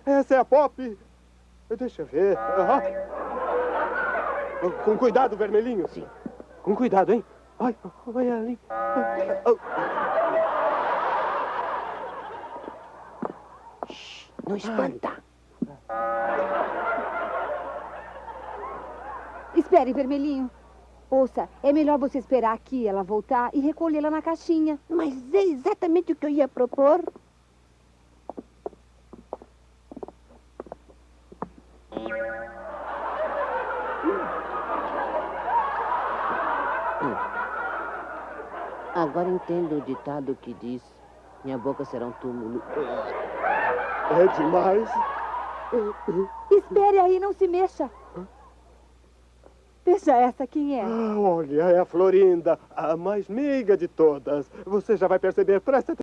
Essa é a Pop. Deixa eu ver. Com cuidado, vermelhinho. Sim. Com cuidado, hein? Ai, olha ali. Não espanta. Espere, vermelhinho. Ouça, é melhor você esperar aqui ela voltar e recolhê-la na caixinha. Mas é exatamente o que eu ia propor. Agora entendo o ditado que diz: minha boca será um túmulo. É demais. Espere aí, não se mexa. Veja essa, quem é? Olha, é a Florinda, a mais meiga de todas. Você já vai perceber, presta atenção.